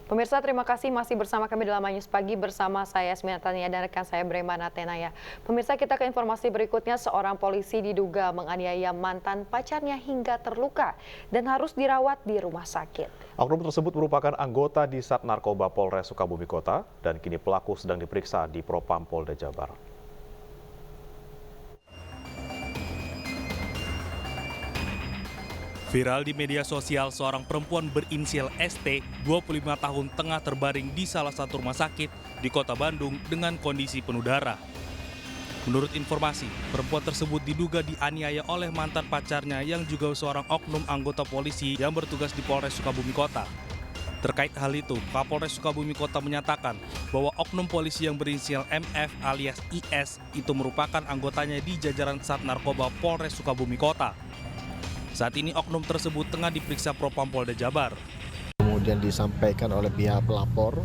Pemirsa, terima kasih masih bersama kami dalam News Pagi bersama saya Smiatania dan rekan saya Bremana Tenaya. Pemirsa, kita ke informasi berikutnya. Seorang polisi diduga menganiaya mantan pacarnya hingga terluka dan harus dirawat di rumah sakit. Oknum tersebut merupakan anggota di Sat Narkoba Polres Sukabumi Kota dan kini pelaku sedang diperiksa di Propam Polda Jabar. Viral di media sosial, seorang perempuan berinisial ST, 25 tahun, tengah terbaring di salah satu rumah sakit di kota Bandung dengan kondisi penuh darah. Menurut informasi, perempuan tersebut diduga dianiaya oleh mantan pacarnya yang juga seorang oknum anggota polisi yang bertugas di Polres Sukabumi Kota. Terkait hal itu, Kapolres Sukabumi Kota menyatakan bahwa oknum polisi yang berinisial MF alias IS itu merupakan anggotanya di jajaran Sat Narkoba Polres Sukabumi Kota. Saat ini oknum tersebut tengah diperiksa Propam Polda Jabar. Kemudian disampaikan oleh pihak pelapor,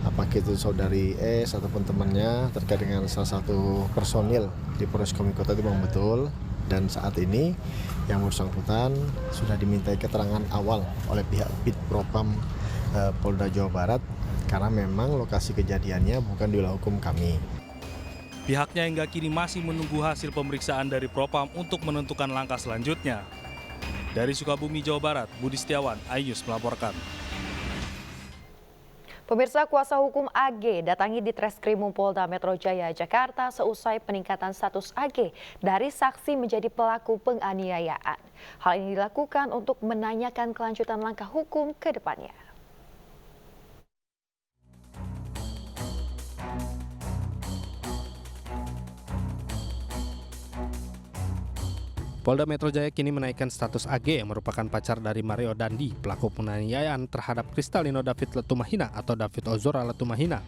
apakah itu saudari S ataupun temannya terkait dengan salah satu personil di Polres Sukabumi Kota itu memang betul. Dan saat ini yang bersangkutan sudah dimintai keterangan awal oleh pihak Bid Propam Polda Jawa Barat karena memang lokasi kejadiannya bukan di wilayah hukum kami. Pihaknya hingga kini masih menunggu hasil pemeriksaan dari Propam untuk menentukan langkah selanjutnya. Dari Sukabumi, Jawa Barat, Budi Setiawan, iNews melaporkan. Pemirsa, kuasa hukum AG datangi di Treskrimum Polda Metro Jaya, Jakarta seusai peningkatan status AG dari saksi menjadi pelaku penganiayaan. Hal ini dilakukan untuk menanyakan kelanjutan langkah hukum ke depannya. Polda Metro Jaya kini menaikkan status AG yang merupakan pacar dari Mario Dandi, pelaku penganiayaan terhadap Kristalino David Letumahina atau David Ozora Letumahina.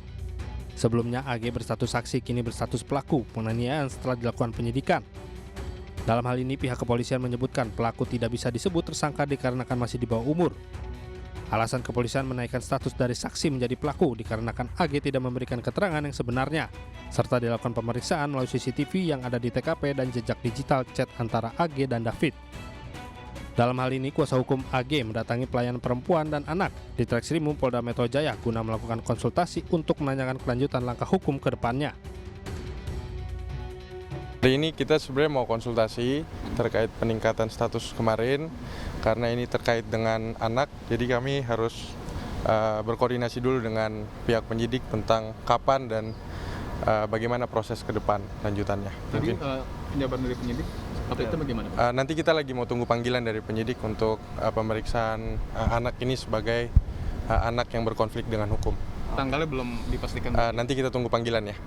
Sebelumnya AG berstatus saksi, kini berstatus pelaku penganiayaan setelah dilakukan penyidikan. Dalam hal ini pihak kepolisian menyebutkan pelaku tidak bisa disebut tersangka dikarenakan masih di bawah umur. Alasan kepolisian menaikkan status dari saksi menjadi pelaku dikarenakan AG tidak memberikan keterangan yang sebenarnya, serta dilakukan pemeriksaan melalui CCTV yang ada di TKP dan jejak digital chat antara AG dan David. Dalam hal ini, kuasa hukum AG mendatangi pelayan perempuan dan anak di Treskrimum Polda Metro Jaya guna melakukan konsultasi untuk menanyakan kelanjutan langkah hukum ke depannya. Hari ini kita sebenarnya mau konsultasi terkait peningkatan status kemarin karena ini terkait dengan anak, jadi kami harus berkoordinasi dulu dengan pihak penyidik tentang kapan dan bagaimana proses ke depan lanjutannya. Tadi penjabaran dari penyidik, update itu bagaimana? Nanti kita lagi mau tunggu panggilan dari penyidik untuk pemeriksaan anak ini sebagai anak yang berkonflik dengan hukum. Tanggalnya belum dipastikan? Nanti kita tunggu panggilannya.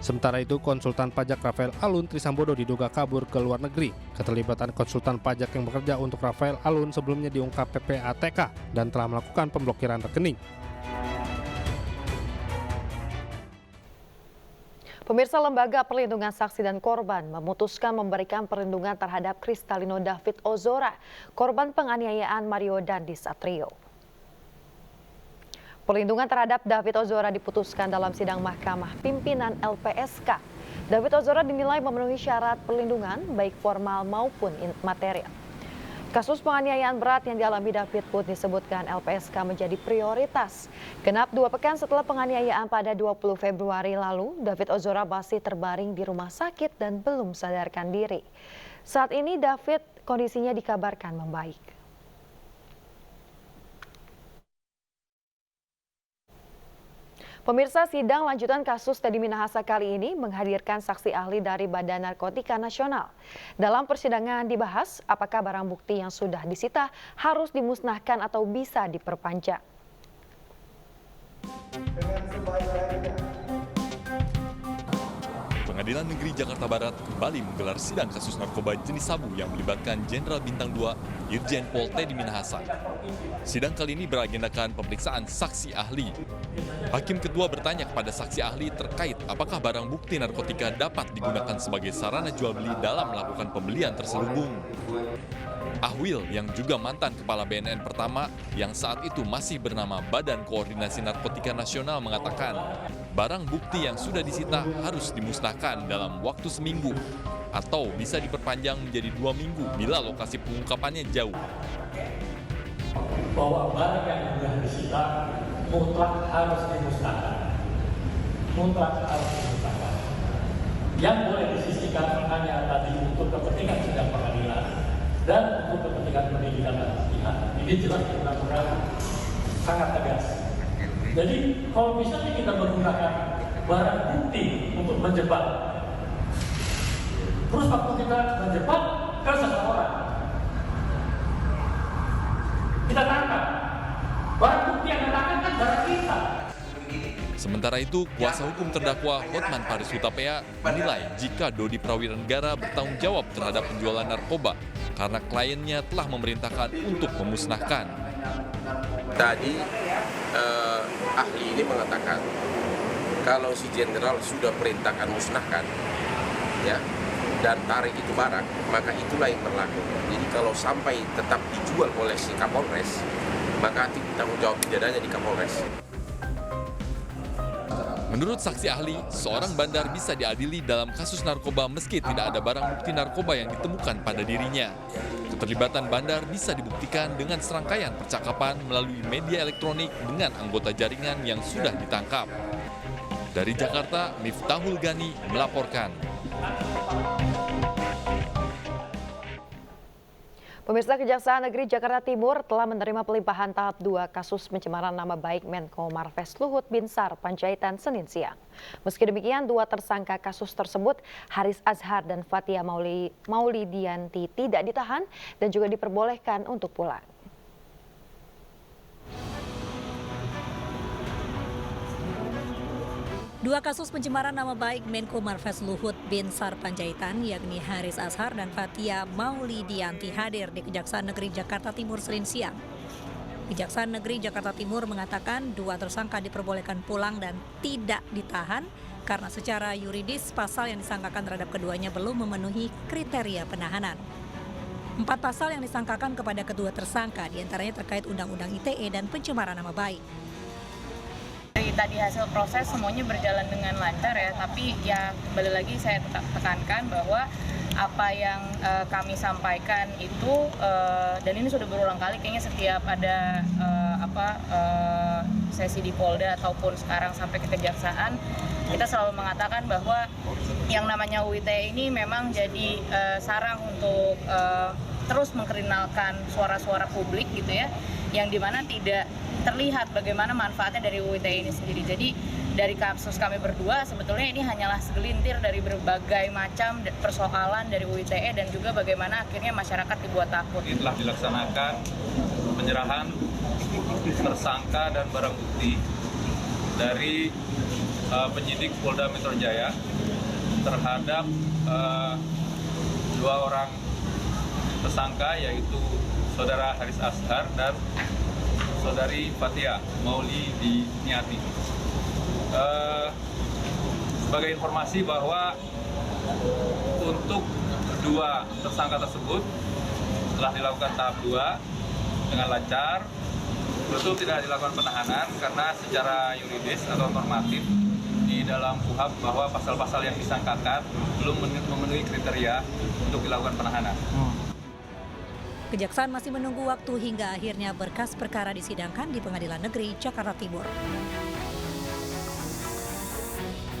Sementara itu, konsultan pajak Rafael Alun Trisambodo diduga kabur ke luar negeri. Keterlibatan konsultan pajak yang bekerja untuk Rafael Alun sebelumnya diungkap PPATK dan telah melakukan pemblokiran rekening. Pemirsa, Lembaga Perlindungan Saksi dan Korban memutuskan memberikan perlindungan terhadap Kristalino David Ozora, korban penganiayaan Mario Dandi Satrio. Perlindungan terhadap David Ozora diputuskan dalam sidang Mahkamah Pimpinan LPSK. David Ozora dinilai memenuhi syarat perlindungan baik formal maupun material. Kasus penganiayaan berat yang dialami David pun disebutkan LPSK menjadi prioritas. Genap 2 pekan setelah penganiayaan pada 20 Februari lalu, David Ozora masih terbaring di rumah sakit dan belum sadarkan diri. Saat ini David kondisinya dikabarkan membaik. Pemirsa, sidang lanjutan kasus Teddy Minahasa kali ini menghadirkan saksi ahli dari Badan Narkotika Nasional. Dalam persidangan dibahas apakah barang bukti yang sudah disita harus dimusnahkan atau bisa diperpanjang. Pengadilan Negeri Jakarta Barat kembali menggelar sidang kasus narkoba jenis sabu yang melibatkan Jenderal Bintang 2 Irjen Pol Teddy Minahasa. Sidang kali ini beragendakan pemeriksaan saksi ahli. Hakim ketua bertanya kepada saksi ahli terkait apakah barang bukti narkotika dapat digunakan sebagai sarana jual beli dalam melakukan pembelian terselubung. Ahwil yang juga mantan Kepala BNN pertama yang saat itu masih bernama Badan Koordinasi Narkotika Nasional mengatakan barang bukti yang sudah disita harus dimusnahkan dalam waktu seminggu atau bisa diperpanjang menjadi 2 minggu bila lokasi pengungkapannya jauh. bahwa barang yang sudah disita mutlak harus dimusnahkan. Mutlak harus dimusnahkan. Yang boleh disisihkan hanya tadi untuk kepentingan sidang pengadilan dan untuk kepentingan pendidikan dan pelatihan. Ini jelas di undang-undang sangat tegas. Jadi kalau misalnya kita menggunakan barang bukti untuk menjebak, terus waktu kita menjebak ke seseorang, kita tangkap, barang bukti yang ditangkap kan barang kita. Sementara itu, kuasa hukum terdakwa Hotman Paris Hutapea menilai jika Dodi Prawirengara bertanggung jawab terhadap penjualan narkoba karena kliennya telah memerintahkan untuk memusnahkan. Tadi ahli ini mengatakan kalau si jenderal sudah perintahkan musnahkan, ya, dan tarik itu barang, maka itulah yang berlaku. Jadi kalau sampai tetap dijual oleh si Kapolres, maka tanggung jawab pidananya di Kapolres. Menurut saksi ahli, seorang bandar bisa diadili dalam kasus narkoba meski tidak ada barang bukti narkoba yang ditemukan pada dirinya. Keterlibatan bandar bisa dibuktikan dengan serangkaian percakapan melalui media elektronik dengan anggota jaringan yang sudah ditangkap. Dari Jakarta, Miftahul Gani melaporkan. Pemirsa, Kejaksaan Negeri Jakarta Timur telah menerima pelimpahan tahap 2 kasus pencemaran nama baik Menko Marves Luhut Binsar Panjaitan Senin siang. Meski demikian, 2 tersangka kasus tersebut, Haris Azhar dan Fathia Maulidianti, tidak ditahan dan juga diperbolehkan untuk pulang. Dua kasus pencemaran nama baik Menko Marves Luhut Binsar Panjaitan, yakni Haris Azhar dan Fathia Maulidianti, hadir di Kejaksaan Negeri Jakarta Timur Senin siang. Kejaksaan Negeri Jakarta Timur mengatakan 2 tersangka diperbolehkan pulang dan tidak ditahan karena secara yuridis pasal yang disangkakan terhadap keduanya belum memenuhi kriteria penahanan. 4 pasal yang disangkakan kepada kedua tersangka diantaranya terkait Undang-Undang ITE dan pencemaran nama baik. Dari tadi hasil proses semuanya berjalan dengan lancar ya, tapi ya kembali lagi saya tetap tekankan bahwa apa yang kami sampaikan itu dan ini sudah berulang kali kayaknya setiap ada sesi di Polda ataupun sekarang sampai ke Kejaksaan, kita selalu mengatakan bahwa yang namanya UITE ini memang jadi sarang untuk terus mengkriminalkan suara-suara publik gitu ya, yang dimana tidak terlihat bagaimana manfaatnya dari UITE ini sendiri. Jadi dari kasus kami berdua sebetulnya ini hanyalah segelintir dari berbagai macam persoalan dari UITE dan juga bagaimana akhirnya masyarakat dibuat takut. Telah dilaksanakan penyerahan tersangka dan barang bukti dari penyidik Polda Metro Jaya terhadap 2 orang tersangka, yaitu Saudara Haris Azhar dan Saudari Fathia Maulidianti. Sebagai informasi bahwa untuk 2 tersangka tersebut telah dilakukan tahap 2 dengan lancar. Tentu tidak dilakukan penahanan karena secara yuridis atau normatif di dalam KUHP bahwa pasal-pasal yang disangkakan belum memenuhi kriteria untuk dilakukan penahanan. Kejaksaan masih menunggu waktu hingga akhirnya berkas perkara disidangkan di Pengadilan Negeri Jakarta Timur.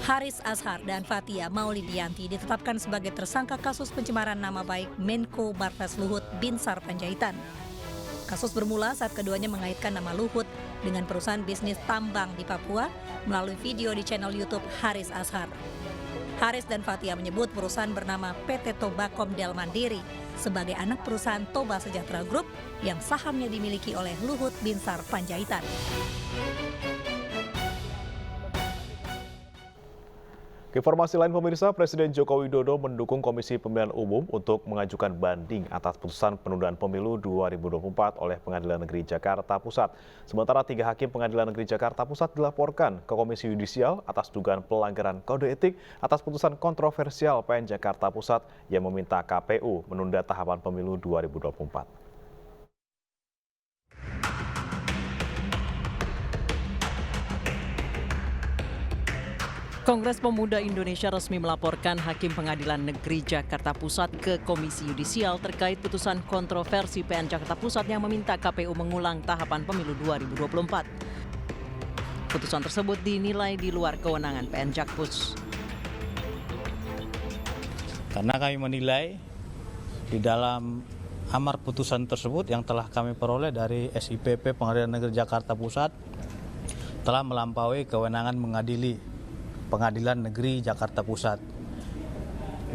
Haris Azhar dan Fathia Maulidianti ditetapkan sebagai tersangka kasus pencemaran nama baik Menko Marves Luhut Binsar Panjaitan. Kasus bermula saat keduanya mengaitkan nama Luhut dengan perusahaan bisnis tambang di Papua melalui video di channel YouTube Haris Azhar. Haris dan Fathia menyebut perusahaan bernama PT Tobakom Del Mandiri sebagai anak perusahaan Toba Sejahtera Group yang sahamnya dimiliki oleh Luhut Binsar Panjaitan. Informasi lain pemirsa, Presiden Joko Widodo mendukung Komisi Pemilihan Umum untuk mengajukan banding atas putusan penundaan pemilu 2024 oleh Pengadilan Negeri Jakarta Pusat. Sementara 3 hakim Pengadilan Negeri Jakarta Pusat dilaporkan ke Komisi Yudisial atas dugaan pelanggaran kode etik atas putusan kontroversial PN Jakarta Pusat yang meminta KPU menunda tahapan pemilu 2024. Kongres Pemuda Indonesia resmi melaporkan Hakim Pengadilan Negeri Jakarta Pusat ke Komisi Yudisial terkait putusan kontroversi PN Jakarta Pusat yang meminta KPU mengulang tahapan pemilu 2024. Putusan tersebut dinilai di luar kewenangan PN Jakpus. Karena kami menilai di dalam amar putusan tersebut yang telah kami peroleh dari SIPP Pengadilan Negeri Jakarta Pusat telah melampaui kewenangan mengadili Pengadilan Negeri Jakarta Pusat,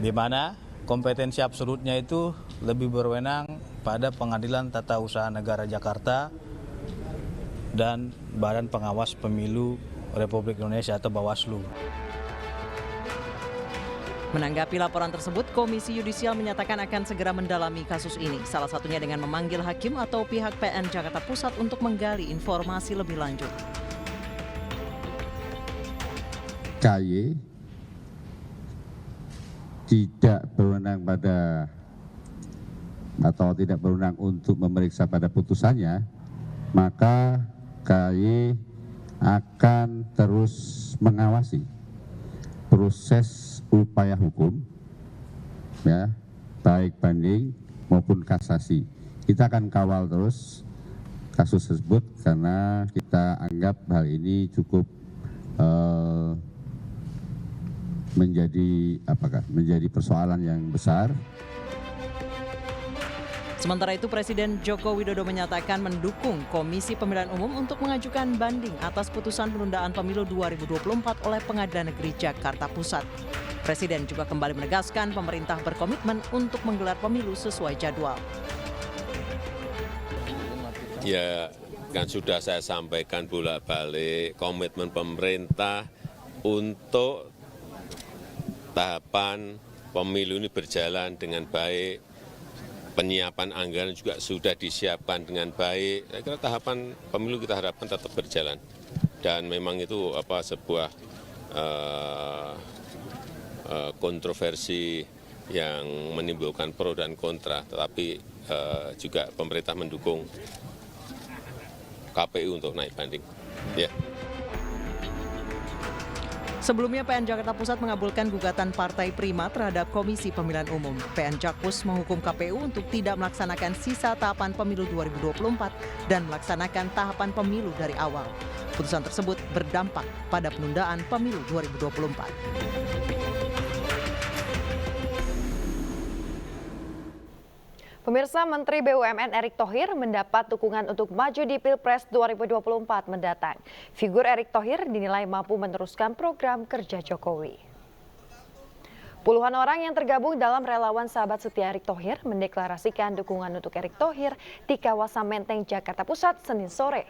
di mana kompetensi absolutnya itu lebih berwenang pada Pengadilan Tata Usaha Negara Jakarta dan Badan Pengawas Pemilu Republik Indonesia atau Bawaslu. Menanggapi laporan tersebut, Komisi Yudisial menyatakan akan segera mendalami kasus ini, salah satunya dengan memanggil hakim atau pihak PN Jakarta Pusat untuk menggali informasi lebih lanjut. KY tidak berwenang pada atau tidak berwenang untuk memeriksa pada putusannya, maka KY akan terus mengawasi proses upaya hukum, ya, baik banding maupun kasasi. Kita akan kawal terus kasus tersebut karena kita anggap hal ini cukup menjadi persoalan yang besar. Sementara itu, Presiden Joko Widodo menyatakan mendukung Komisi Pemilihan Umum untuk mengajukan banding atas putusan penundaan pemilu 2024 oleh Pengadilan Negeri Jakarta Pusat. Presiden juga kembali menegaskan pemerintah berkomitmen untuk menggelar pemilu sesuai jadwal. Ya, kan sudah saya sampaikan bolak-balik komitmen pemerintah untuk tahapan pemilu ini berjalan dengan baik, penyiapan anggaran juga sudah disiapkan dengan baik. Saya kira tahapan pemilu kita harapkan tetap berjalan. Dan memang itu sebuah kontroversi yang menimbulkan pro dan kontra, tetapi juga pemerintah mendukung KPU untuk naik banding. Ya. Sebelumnya, PN Jakarta Pusat mengabulkan gugatan Partai Prima terhadap Komisi Pemilihan Umum. PN Jakpus menghukum KPU untuk tidak melaksanakan sisa tahapan pemilu 2024 dan melaksanakan tahapan pemilu dari awal. Putusan tersebut berdampak pada penundaan pemilu 2024. Pemirsa, Menteri BUMN Erick Thohir mendapat dukungan untuk maju di Pilpres 2024 mendatang. Figur Erick Thohir dinilai mampu meneruskan program kerja Jokowi. Puluhan orang yang tergabung dalam relawan sahabat setia Erick Thohir mendeklarasikan dukungan untuk Erick Thohir di kawasan Menteng, Jakarta Pusat, Senin sore.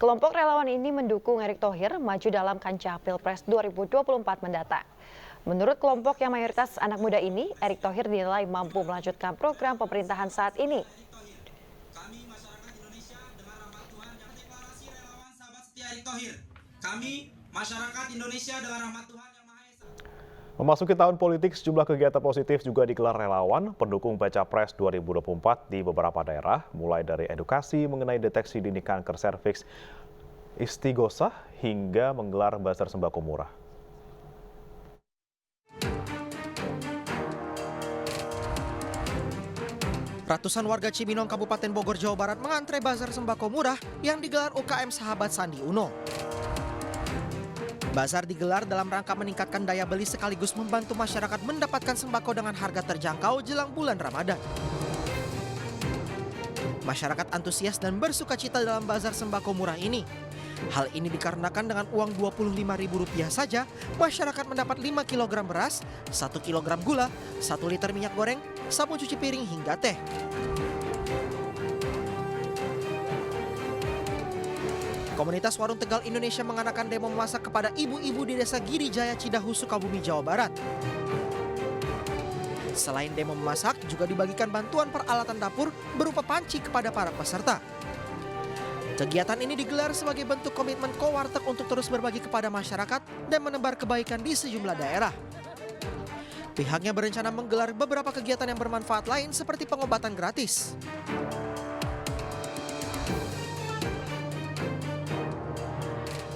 Kelompok relawan ini mendukung Erick Thohir maju dalam kancah Pilpres 2024 mendatang. Menurut kelompok yang mayoritas anak muda ini, Erick Thohir dinilai mampu melanjutkan program pemerintahan saat ini. Kami masyarakat Indonesia dengan rahmat Tuhan yang Maha Esa. Memasuki tahun politik, sejumlah kegiatan positif juga digelar relawan pendukung Baca Pres 2024 di beberapa daerah, mulai dari edukasi mengenai deteksi dini kanker serviks, istighosah hingga menggelar bazar sembako murah. Ratusan warga Cibinong, Kabupaten Bogor, Jawa Barat mengantre bazar sembako murah yang digelar UKM Sahabat Sandi Uno. Bazar digelar dalam rangka meningkatkan daya beli sekaligus membantu masyarakat mendapatkan sembako dengan harga terjangkau jelang bulan Ramadan. Masyarakat antusias dan bersukacita dalam bazar sembako murah ini. Hal ini dikarenakan dengan uang Rp25.000 saja, masyarakat mendapat 5 kg beras, 1 kg gula, 1 liter minyak goreng, sabun cuci piring hingga teh. Komunitas Warung Tegal Indonesia mengadakan demo memasak kepada ibu-ibu di Desa Giri Jaya, Cidahu, Sukabumi, Jawa Barat. Selain demo memasak, juga dibagikan bantuan peralatan dapur berupa panci kepada para peserta. Kegiatan ini digelar sebagai bentuk komitmen Kowarteg untuk terus berbagi kepada masyarakat dan menebar kebaikan di sejumlah daerah. Pihaknya berencana menggelar beberapa kegiatan yang bermanfaat lain seperti pengobatan gratis.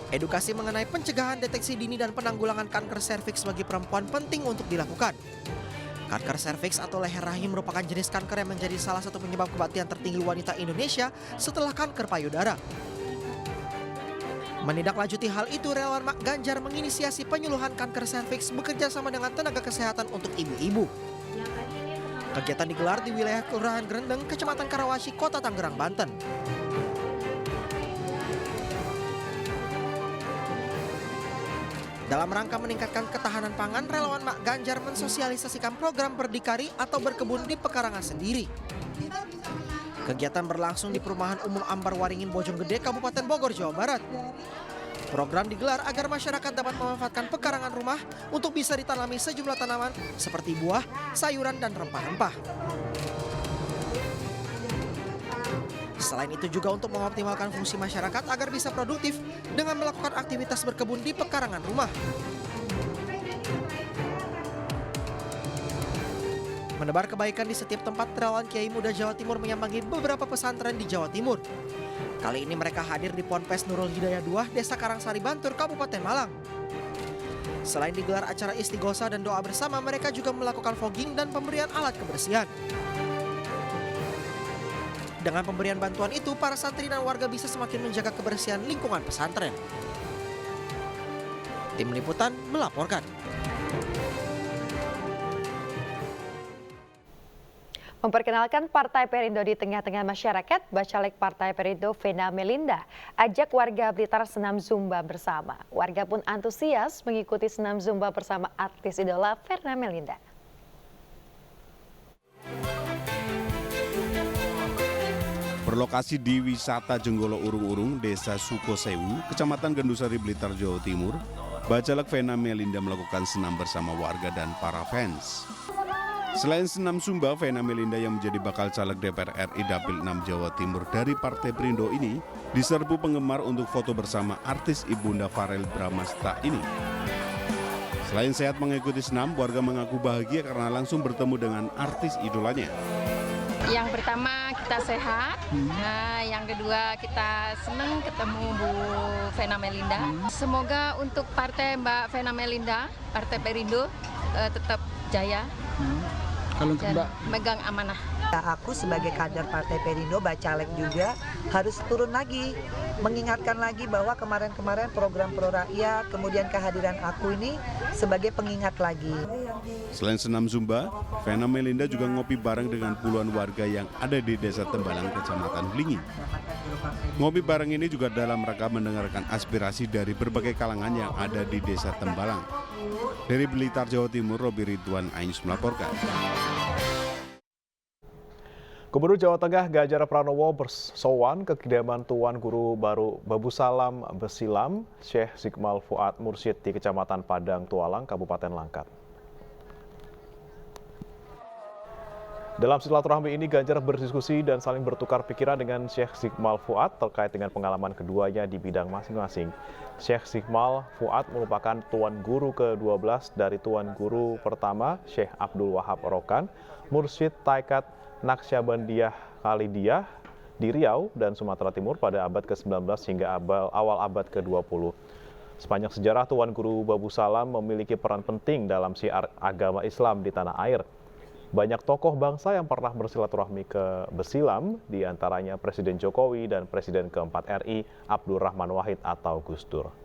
Edukasi mengenai pencegahan, deteksi dini, dan penanggulangan kanker serviks bagi perempuan penting untuk dilakukan. Kanker serviks atau leher rahim merupakan jenis kanker yang menjadi salah satu penyebab kematian tertinggi wanita Indonesia setelah kanker payudara. Menindaklanjuti hal itu, relawan Mak Ganjar menginisiasi penyuluhan kanker serviks bekerja sama dengan tenaga kesehatan untuk ibu-ibu. Kegiatan digelar di wilayah Kelurahan Grendeng, Kecamatan Karawaci, Kota Tangerang, Banten. Dalam rangka meningkatkan ketahanan pangan, relawan Mak Ganjar mensosialisasikan program berdikari atau berkebun di pekarangan sendiri. Kegiatan berlangsung di Perumahan Umum Ambar Waringin, Bojonggede, Kabupaten Bogor, Jawa Barat. Program digelar agar masyarakat dapat memanfaatkan pekarangan rumah untuk bisa ditanami sejumlah tanaman seperti buah, sayuran, dan rempah-rempah. Selain itu juga untuk mengoptimalkan fungsi masyarakat agar bisa produktif dengan melakukan aktivitas berkebun di pekarangan rumah. Menebar kebaikan di setiap tempat, relawan Kiai Muda Jawa Timur menyambangi beberapa pesantren di Jawa Timur. Kali ini mereka hadir di Ponpes Nurul Hidayah 2, Desa Karangsari Bantul, Kabupaten Malang. Selain digelar acara istighosa dan doa bersama, mereka juga melakukan fogging dan pemberian alat kebersihan. Dengan pemberian bantuan itu, para santri dan warga bisa semakin menjaga kebersihan lingkungan pesantren. Tim Liputan melaporkan. Memperkenalkan Partai Perindo di tengah-tengah masyarakat, Bacalek Partai Perindo Vena Melinda ajak warga Blitar senam Zumba bersama. Warga pun antusias mengikuti senam Zumba bersama artis idola Vena Melinda. Berlokasi di wisata Jenggolo Urung-Urung, Desa Sukosewu, Kecamatan Gandusari, Blitar, Jawa Timur, Bacalek Vena Melinda melakukan senam bersama warga dan para fans. Selain senam Zumba, Vena Melinda yang menjadi bakal caleg DPR RI Dapil 6 Jawa Timur dari Partai Perindo ini diserbu penggemar untuk foto bersama artis Ibunda Farel Bramasta ini. Selain sehat mengikuti senam, warga mengaku bahagia karena langsung bertemu dengan artis idolanya. Yang pertama kita sehat, nah yang kedua kita senang ketemu Bu Vena Melinda. Semoga untuk partai Mbak Vena Melinda, Partai Perindo tetap jaya. Kalau untuk Mbak megang amanah. Aku sebagai kader Partai Perindo, Bacalek juga harus turun lagi, mengingatkan lagi bahwa kemarin-kemarin program pro rakyat, kemudian kehadiran aku ini sebagai pengingat lagi. Selain senam Zumba, Vena Melinda juga ngopi bareng dengan puluhan warga yang ada di Desa Tembalang, Kecamatan Blingi. Ngopi bareng ini juga dalam rangka mendengarkan aspirasi dari berbagai kalangan yang ada di Desa Tembalang. Dari Blitar, Jawa Timur, Robi Ridwan Ainus melaporkan. Gubernur Jawa Tengah Ganjar Pranowo bersowan ke kediaman Tuan Guru Baru Babu Salam Besilam, Syekh Zikmal Fuad Mursyid di Kecamatan Padang Tualang, Kabupaten Langkat. Dalam silaturahmi ini, Ganjar berdiskusi dan saling bertukar pikiran dengan Syekh Zikmal Fuad terkait dengan pengalaman keduanya di bidang masing-masing. Syekh Zikmal Fuad merupakan Tuan Guru ke-12 dari Tuan Guru pertama, Syekh Abdul Wahab Rokan, Mursyid Taikat Naqsyabandiyah Khalidiyah di Riau dan Sumatera Timur pada abad ke-19 hingga awal abad ke-20. Sepanjang sejarah, Tuan Guru Babu Salam memiliki peran penting dalam syiar agama Islam di tanah air. Banyak tokoh bangsa yang pernah bersilaturahmi ke Besilam, diantaranya Presiden Jokowi dan Presiden keempat RI Abdurrahman Wahid atau Gus Dur.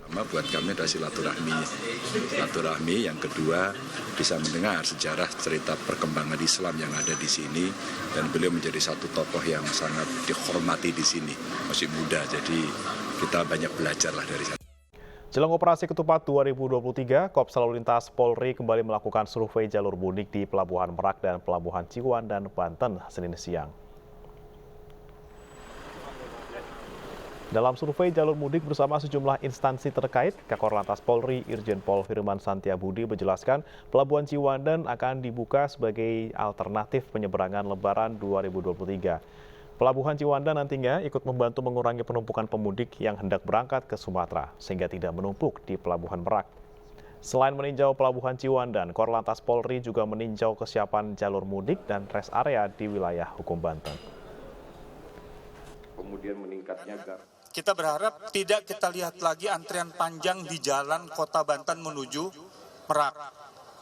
Buat kami adalah silaturahmi. Yang kedua, bisa mendengar sejarah cerita perkembangan Islam yang ada di sini, dan beliau menjadi satu tokoh yang sangat dihormati di sini. Masih muda, jadi kita banyak belajar lah dari sana. Jelang Operasi Ketupat 2023, Korps Lalu Lintas Polri kembali melakukan survei jalur mudik di Pelabuhan Merak dan Pelabuhan Ciwandan, Banten, Senin siang. Dalam survei jalur mudik bersama sejumlah instansi terkait, Kakor Lantas Polri Irjen Pol Firman Santiabudi menjelaskan Pelabuhan Ciwandan akan dibuka sebagai alternatif penyeberangan Lebaran 2023. Pelabuhan Ciwandan nantinya ikut membantu mengurangi penumpukan pemudik yang hendak berangkat ke Sumatera, sehingga tidak menumpuk di Pelabuhan Merak. Selain meninjau Pelabuhan Ciwandan, Korlantas Polri juga meninjau kesiapan jalur mudik dan rest area di wilayah hukum Banten. kemudian meningkatnya Kita berharap tidak kita lihat lagi antrian panjang di jalan Kota Banten menuju Merak,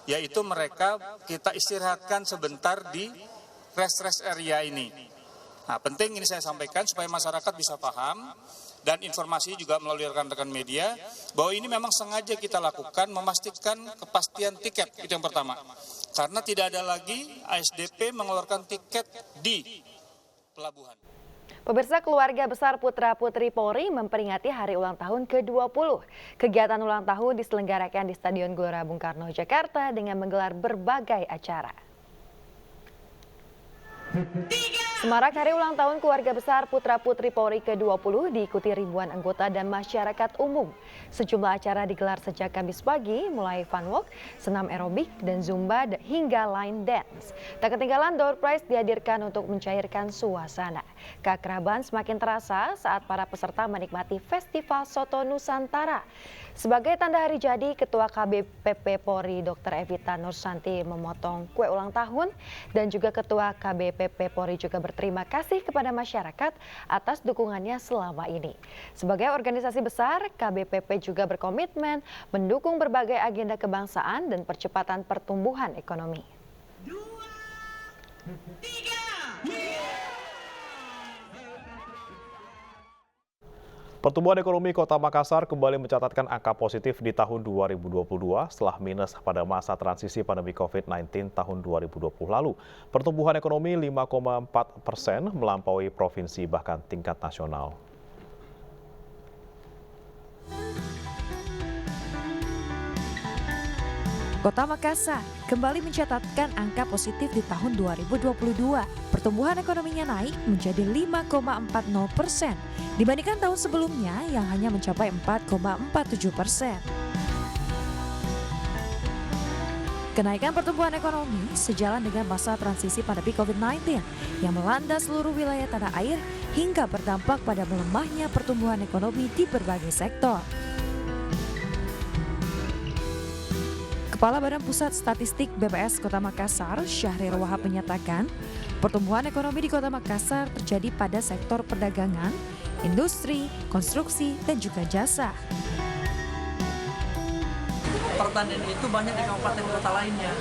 yaitu mereka kita istirahatkan sebentar di rest area ini. Nah, penting ini saya sampaikan supaya masyarakat bisa paham dan informasi juga melalui rekan-rekan media bahwa ini memang sengaja kita lakukan memastikan kepastian tiket, itu yang pertama. Karena tidak ada lagi ASDP mengeluarkan tiket di pelabuhan. Pemirsa, keluarga besar putra-putri Polri memperingati hari ulang tahun ke-20. Kegiatan ulang tahun diselenggarakan di Stadion Gelora Bung Karno, Jakarta dengan menggelar berbagai acara. Semarak hari ulang tahun keluarga besar putra-putri Polri ke-20 diikuti ribuan anggota dan masyarakat umum. Sejumlah acara digelar sejak Kamis pagi, mulai fun walk, senam aerobik, dan zumba hingga line dance. Tak ketinggalan door prize dihadirkan untuk mencairkan suasana. Keakraban semakin terasa saat para peserta menikmati Festival Soto Nusantara. Sebagai tanda hari jadi, Ketua KBPP Polri Dr. Evita Nursanti memotong kue ulang tahun dan juga Ketua KBPP Polri juga berterima kasih kepada masyarakat atas dukungannya selama ini. Sebagai organisasi besar, KBPP juga berkomitmen mendukung berbagai agenda kebangsaan dan percepatan pertumbuhan ekonomi. Pertumbuhan ekonomi Kota Makassar kembali mencatatkan angka positif di tahun 2022 setelah minus pada masa transisi pandemi COVID-19 tahun 2020 lalu. Pertumbuhan ekonomi 5,4% melampaui provinsi bahkan tingkat nasional. Kota Makassar kembali mencatatkan angka positif di tahun 2022. Pertumbuhan ekonominya naik menjadi 5,40% dibandingkan tahun sebelumnya yang hanya mencapai 4,47%. Kenaikan pertumbuhan ekonomi sejalan dengan masa transisi pandemi COVID-19 yang melanda seluruh wilayah tanah air hingga berdampak pada melemahnya pertumbuhan ekonomi di berbagai sektor. Kepala Badan Pusat Statistik BPS Kota Makassar, Syahrir Wahab menyatakan, pertumbuhan ekonomi di Kota Makassar terjadi pada sektor perdagangan, industri, konstruksi, dan juga jasa. Pertanian itu banyak di kabupaten kota lainnya.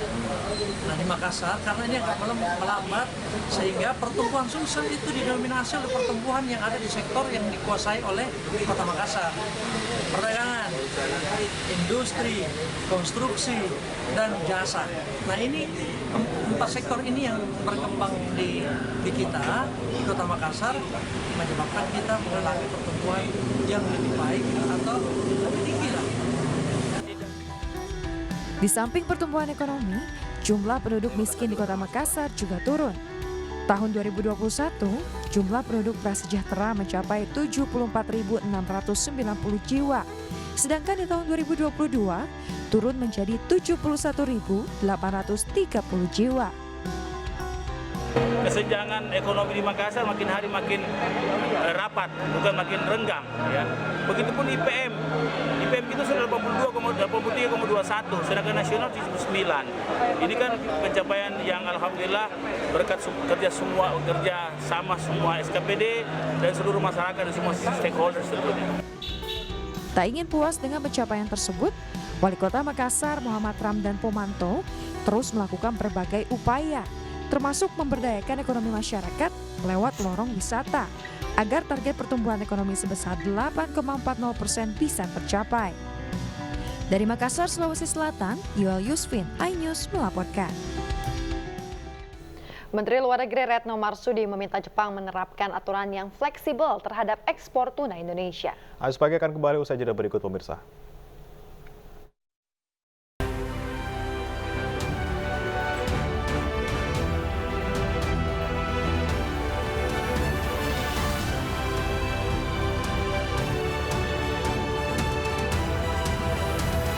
Nah, di Makassar karena ini agak melambat sehingga pertumbuhan Sumsel itu didominasi oleh pertumbuhan yang ada di sektor yang dikuasai oleh Kota Makassar. Perdagangan, industri, konstruksi, dan jasa. Nah, ini empat sektor ini yang berkembang di kita, di Kota Makassar, menyebabkan kita mengalami pertumbuhan yang lebih baik atau lebih tinggi lah. Di samping pertumbuhan ekonomi, jumlah penduduk miskin di Kota Makassar juga turun. Tahun 2021, jumlah penduduk prasejahtera mencapai 74.690 jiwa. Sedangkan di tahun 2022, turun menjadi 71.830 jiwa. Kesenjangan ekonomi di Makassar makin hari makin rapat, bukan makin renggang. Ya. Begitupun IPM itu sudah 83,21, sedangkan nasional 79. Ini kan pencapaian yang alhamdulillah berkat kerja sama semua SKPD dan seluruh masyarakat dan semua stakeholders tentunya. Tak ingin puas dengan pencapaian tersebut, Wali Kota Makassar Muhammad Ramdan Pomanto terus melakukan berbagai upaya, termasuk memberdayakan ekonomi masyarakat lewat lorong wisata, agar target pertumbuhan ekonomi sebesar 8,40% bisa tercapai. Dari Makassar, Sulawesi Selatan, Yuel Yusfin, iNews melaporkan. Menteri Luar Negeri Retno Marsudi meminta Jepang menerapkan aturan yang fleksibel terhadap ekspor tuna Indonesia. Ayo pagi akan kembali usai jeda berikut pemirsa.